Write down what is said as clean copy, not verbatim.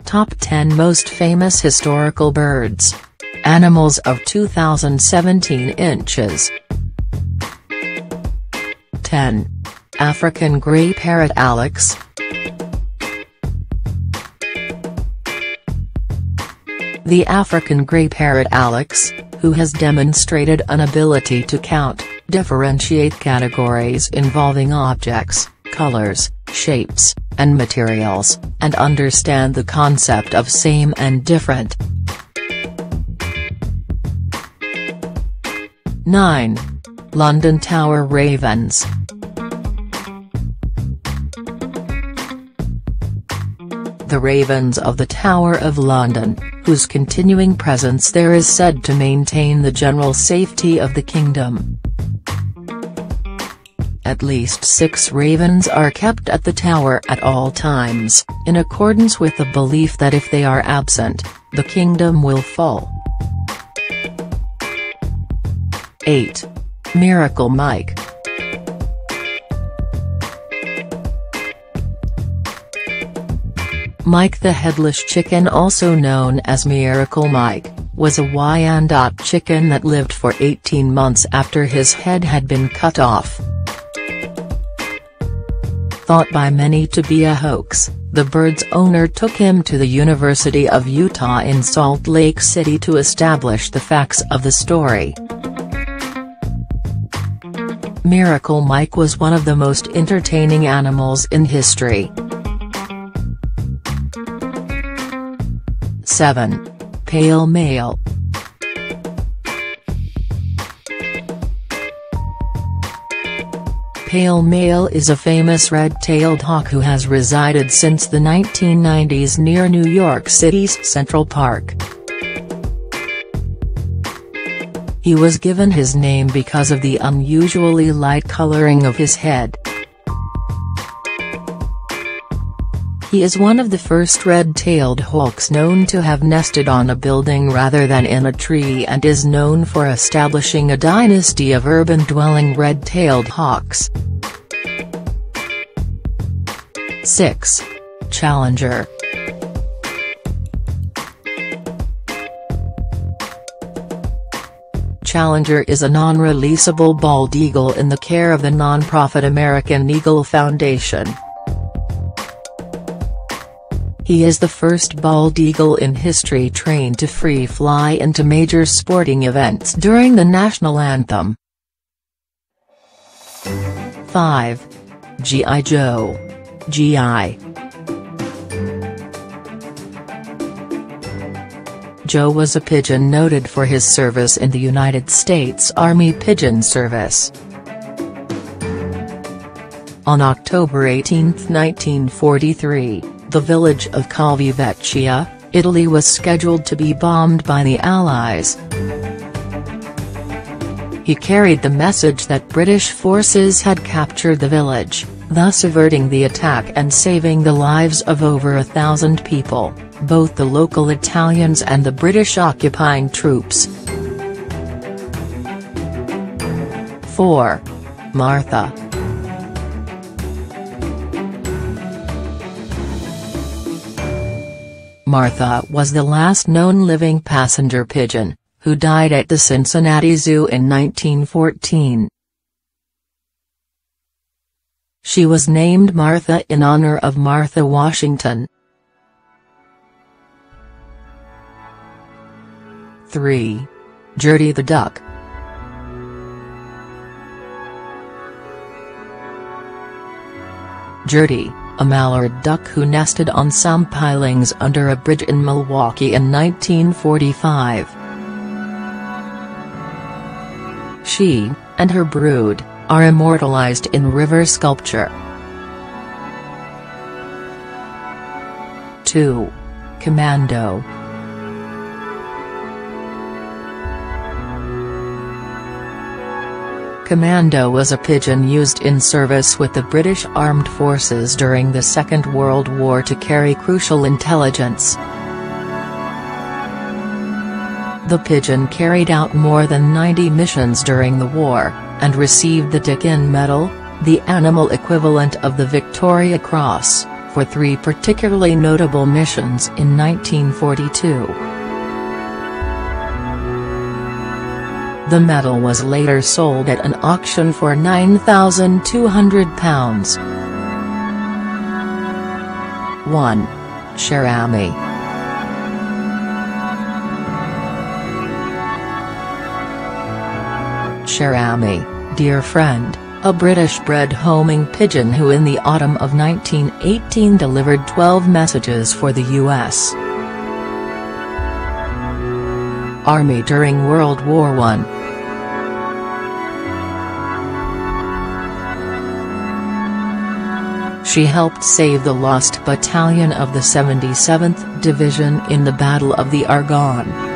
Top 10 Most Famous Historical Birds. Animals of 2017 inches. 10. African Grey Parrot Alex. The African grey parrot Alex, who has demonstrated an ability to count, differentiate categories involving objects, colors, shapes, and materials, and understand the concept of same and different. 9. London Tower Ravens. The ravens of the Tower of London, whose continuing presence there is said to maintain the general safety of the kingdom. At least 6 ravens are kept at the tower at all times, in accordance with the belief that if they are absent, the kingdom will fall. 8. Miracle Mike. Mike the Headless Chicken, also known as Miracle Mike, was a Wyandotte chicken that lived for 18 months after his head had been cut off. Thought by many to be a hoax, the bird's owner took him to the University of Utah in Salt Lake City to establish the facts of the story. Miracle Mike was one of the most entertaining animals in history. 7. Pale Male. Pale Male is a famous red-tailed hawk who has resided since the 1990s near New York City's Central Park. He was given his name because of the unusually light coloring of his head. He is one of the first red-tailed hawks known to have nested on a building rather than in a tree, and is known for establishing a dynasty of urban-dwelling red-tailed hawks. 6. Challenger. Challenger is a non-releasable bald eagle in the care of the non-profit American Eagle Foundation. He is the first bald eagle in history trained to free fly into major sporting events during the national anthem. 5. G.I. Joe. G.I. Joe was a pigeon noted for his service in the United States Army Pigeon Service. On October 18, 1943, the village of Calvi Vecchia, Italy was scheduled to be bombed by the Allies. He carried the message that British forces had captured the village, thus averting the attack and saving the lives of over 1,000 people, both the local Italians and the British occupying troops. 4. Martha. Martha was the last known living passenger pigeon, who died at the Cincinnati Zoo in 1914. She was named Martha in honor of Martha Washington. 3. Gertie the duck. Gertie, a mallard duck who nested on some pilings under a bridge in Milwaukee in 1945. She, and her brood, are immortalized in river sculpture. 2. Commando. Commando was a pigeon used in service with the British Armed Forces during the Second World War to carry crucial intelligence. The pigeon carried out more than 90 missions during the war, and received the Dickin Medal, the animal equivalent of the Victoria Cross, for 3 particularly notable missions in 1942. The medal was later sold at an auction for £9,200. 1. Sharami. Sharami, dear friend, a British-bred homing pigeon who in the autumn of 1918 delivered 12 messages for the U.S. Army during World War I. She helped save the lost battalion of the 77th Division in the Battle of the Argonne.